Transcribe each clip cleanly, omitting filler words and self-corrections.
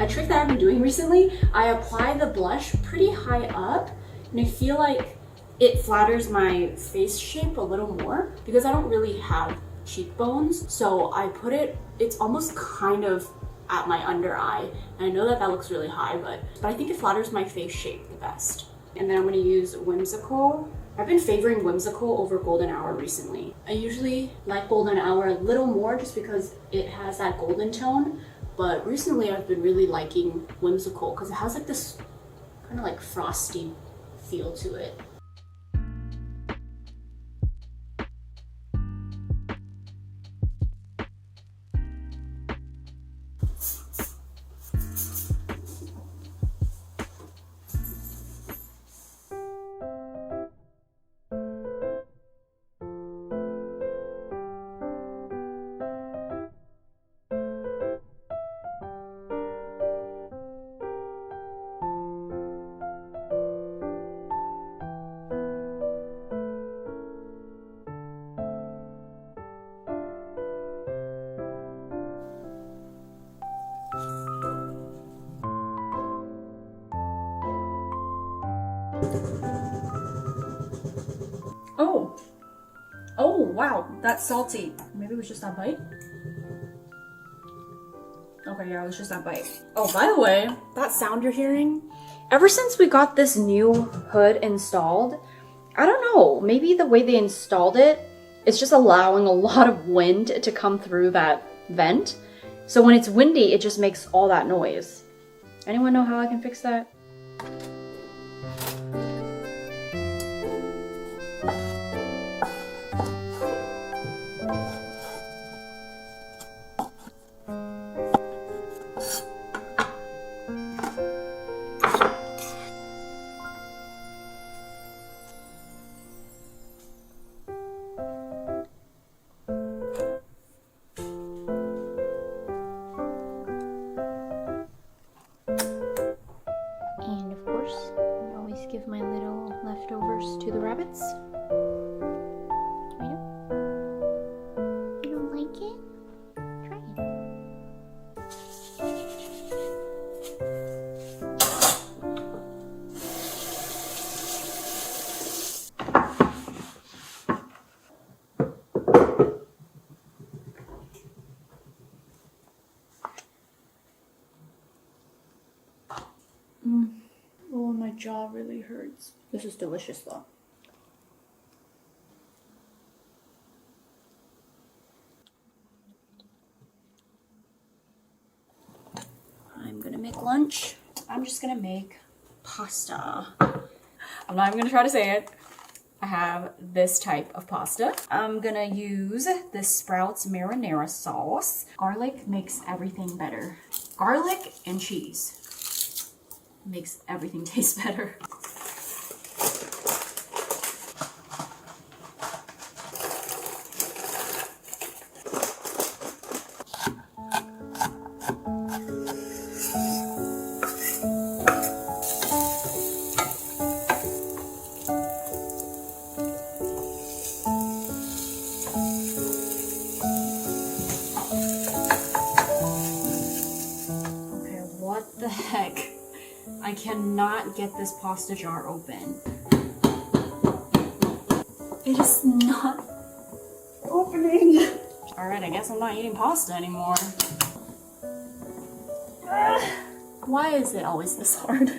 trick that I've been doing recently, I apply the blush pretty high up, and I feel like it flatters my face shape a little more because I don't really have cheekbones. So I put it, it's almost kind of at my under eye. And I know that that looks really high, but I think it flatters my face shape the best. And then I'm gonna use Whimsical. I've been favoring Whimsical over Golden Hour recently. I usually like Golden Hour a little more just because it has that golden tone, but recently I've been really liking Whimsical because it has like this kind of like frosty feel to it. Oh, wow, that's salty. Maybe it was just that bite? Okay, yeah, it was just that bite. Oh, by the way, that sound you're hearing, ever since we got this new hood installed, I don't know, maybe the way they installed it, it's just allowing a lot of wind to come through that vent. So when it's windy, it just makes all that noise. Anyone know how I can fix that? Give my little leftovers to the rabbits. Try it. You don't like it? Try Oh, my jaw really hurts. This is delicious though. I'm gonna make lunch. I'm just gonna make pasta. I'm not even gonna try to say it. I have this type of pasta. I'm gonna use this Sprouts marinara sauce. Garlic makes everything better. Garlic and cheese makes everything taste better. Okay, what the heck? I cannot get this pasta jar open. It is not opening. Alright, I guess I'm not eating pasta anymore. Why is it always this hard?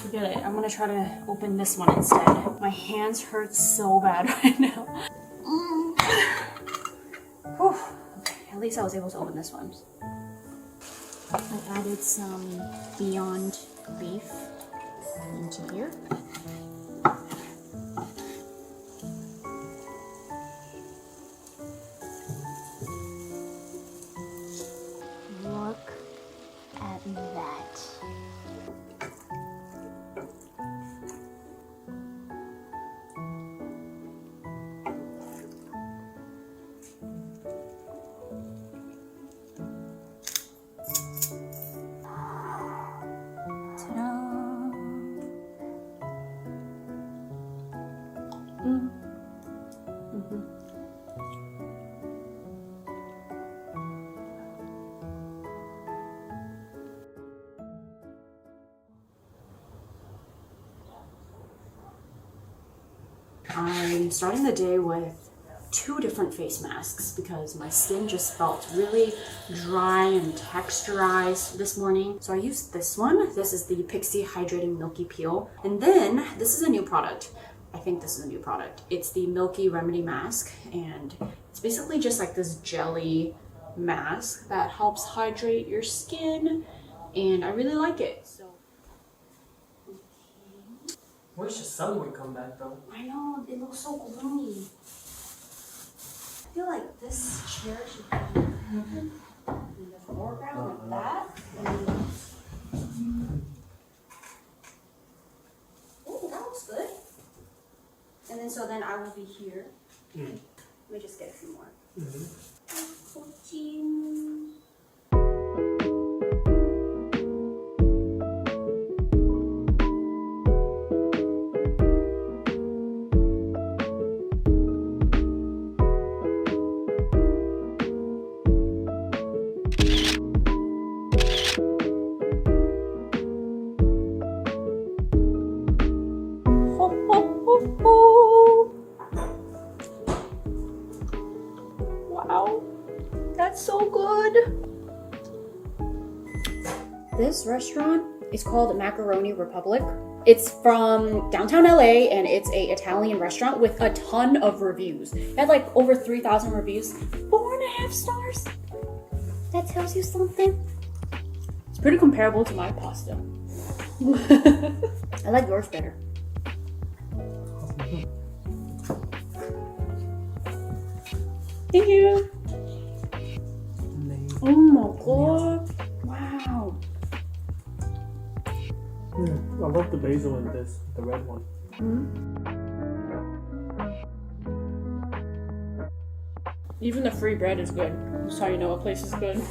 Forget it. I'm gonna try to open this one instead. My hands hurt so bad right now. Whew. Okay, at least I was able to open this one. I added some Beyond Beef into here. Look at that. I'm starting the day with 2 different face masks because my skin just felt really dry and texturized this morning. So I used this one. This is the Pixie Hydrating Milky Peel. And then this is a new product. I think this is a new product. It's the Milky Remedy Mask, and it's basically just like this jelly mask that helps hydrate your skin, and I really like it. So wish the sun would come back though. I know, it looks so gloomy. I feel like this chair should be in the foreground like that. Oh, that looks good. And then so then I will be here. Let me just get a few more. 14. Wow, that's so good. This restaurant is called Macaroni Republic. It's from downtown LA, and it's an Italian restaurant with a ton of reviews. It had like over 3,000 reviews, 4.5 stars. That tells you something. It's pretty comparable to my pasta. I like yours better. Thank you. Amazing. Oh my god. Wow. I love the basil in this, the red one. Even the free bread is good. That's how you know a place is good.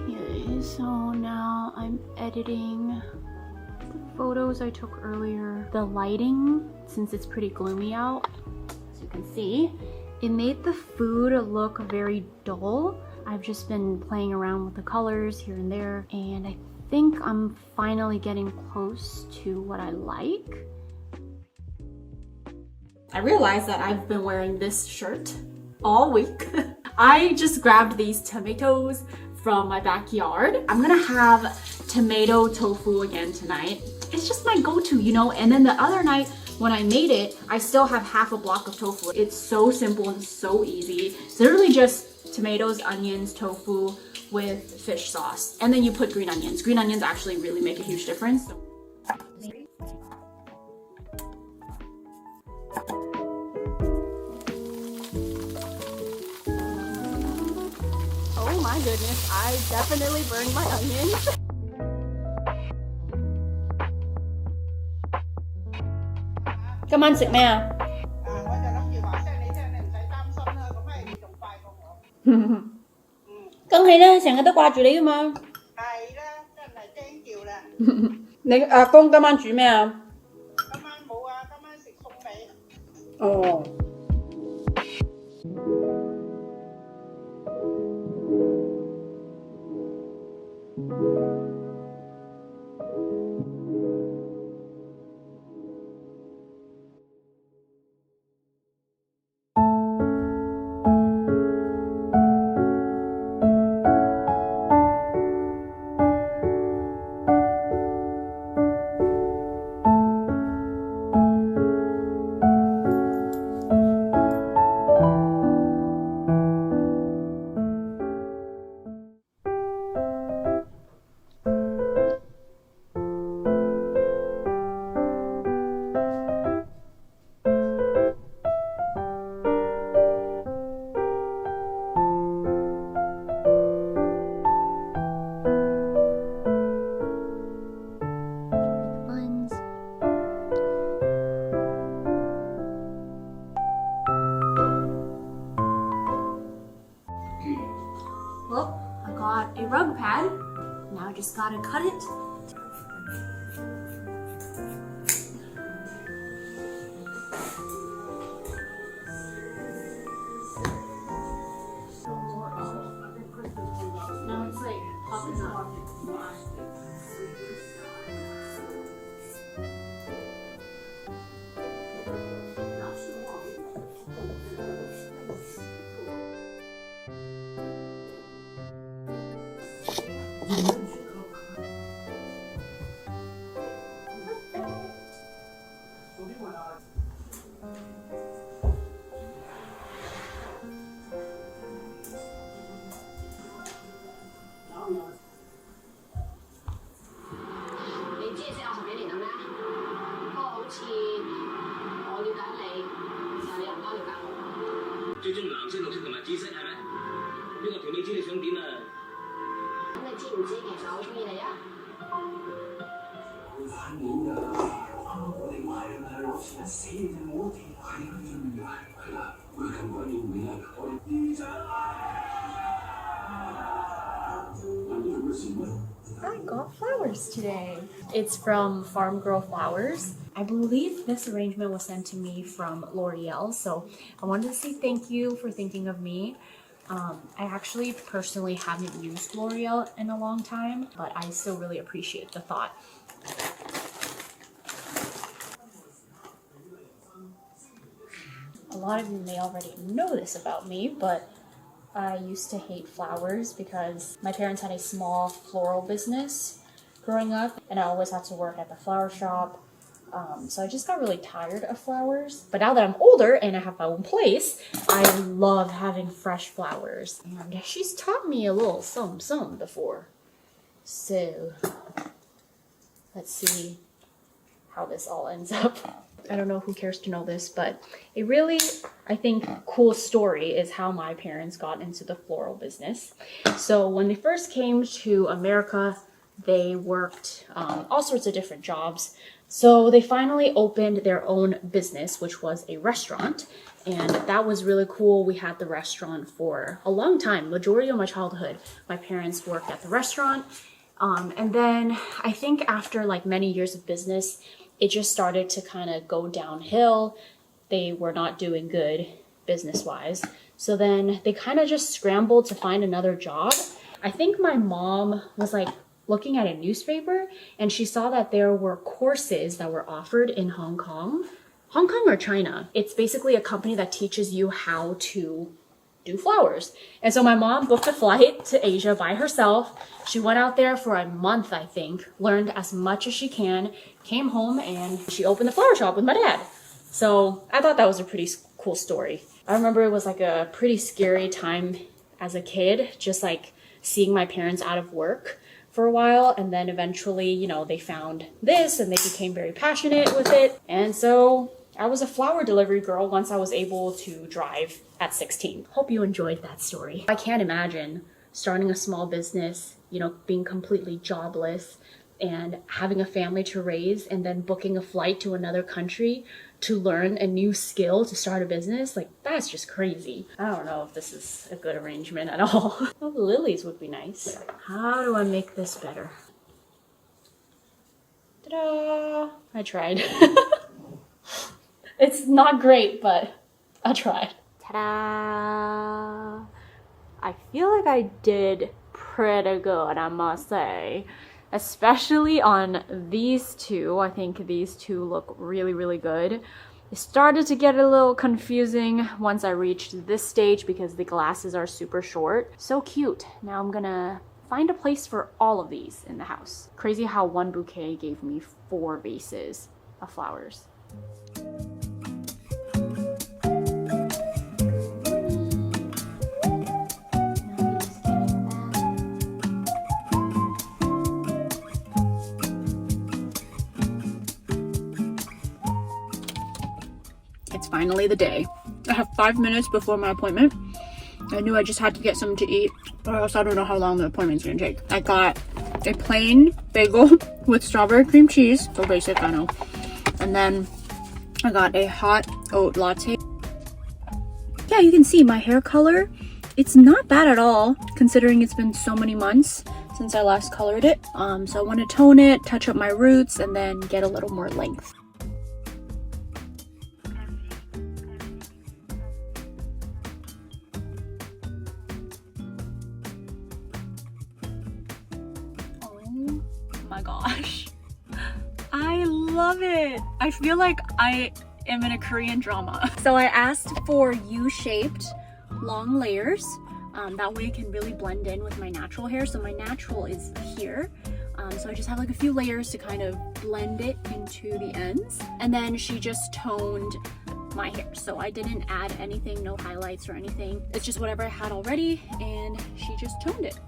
Okay, so now I'm editing the photos I took earlier. The lighting, since it's pretty gloomy out, as you can see, it made the food look very dull. I've just been playing around with the colors here and there, and I think I'm finally getting close to what I like. I realized that I've been wearing this shirt all week. I just grabbed these tomatoes from my backyard. I'm gonna have tomato tofu again tonight. It's just my go-to, you know? And then the other night when I made it, I still have half a block of tofu. It's so simple and so easy. It's literally just tomatoes, onions, tofu with fish sauce. And then you put green onions. Green onions actually really make a huge difference. Oh my goodness, I definitely burned my onions. Come on, sit man. Con thấy nó成日都掛住你㗎嘛？係啦，真係驚叫啦。你阿公今晚煮咩啊？今晚冇啊，今晚食餸尾。哦。Well, I got a rug pad. Now I just gotta cut it. 知識係咩？呢個條尾知你想點啊？咁你知唔知其實我好中意你啊？翻面㗎，我哋買嘅攞錢死你就冇地買嗰啲咁嘅係啦，會咁講要唔要啊？我哋店長I got flowers today. It's from Farm Girl Flowers. I believe this arrangement was sent to me from L'Oreal, so I wanted to say thank you for thinking of me. I actually personally haven't used L'Oreal in a long time, but I still really appreciate the thought. A lot of you may already know this about me, but I used to hate flowers because my parents had a small floral business growing up, and I always had to work at the flower shop. So I just got really tired of flowers. But now that I'm older and I have my own place, I love having fresh flowers. And she's taught me a little some before. So let's see how this all ends up. I don't know who cares to know this, but a really, I think, cool story is how my parents got into the floral business. So when they first came to America, they worked all sorts of different jobs. So they finally opened their own business, which was a restaurant. And that was really cool. We had the restaurant for a long time. Majority of my childhood, my parents worked at the restaurant. And then I think after like many years of business, it just started to kind of go downhill. They were not doing good business-wise. So then they kind of just scrambled to find another job. I think my mom was like looking at a newspaper and she saw that there were courses that were offered in Hong Kong. Hong Kong or China. It's basically a company that teaches you how to do flowers. And so my mom booked a flight to Asia by herself. She went out there for a month, I think, learned as much as she can, came home, and she opened the flower shop with my dad. So I thought that was a pretty cool story. I remember it was like a pretty scary time as a kid, just like seeing my parents out of work for a while, and then eventually, you know, they found this and they became very passionate with it. And so I was a flower delivery girl once I was able to drive at 16. Hope you enjoyed that story. I can't imagine starting a small business, you know, being completely jobless and having a family to raise and then booking a flight to another country to learn a new skill to start a business. Like, that's just crazy. I don't know if this is a good arrangement at all. Oh, the lilies would be nice. How do I make this better? Ta-da! I tried. It's not great, but I tried. Ta-da! I feel like I did pretty good, I must say. Especially on these two. I think these two look really, really good. It started to get a little confusing once I reached this stage because the glasses are super short. So cute. Now I'm gonna find a place for all of these in the house. Crazy how one bouquet gave me 4 vases of flowers. It's finally the day. I have 5 minutes before my appointment. I knew I just had to get something to eat, or else I don't know how long the appointment's gonna take. I got a plain bagel with strawberry cream cheese, so basic, I know. And then I got a hot oat latte. Yeah, you can see my hair color. It's not bad at all, considering it's been so many months since I last colored it. So I want to tone it, touch up my roots, and then get a little more length. My gosh, I love it. I feel like I am in a Korean drama. So I asked for U-shaped long layers. That way it can really blend in with my natural hair. So my natural is here. So I just have like a few layers to kind of blend it into the ends. And then she just toned my hair. So I didn't add anything, no highlights or anything. It's just whatever I had already, and she just toned it.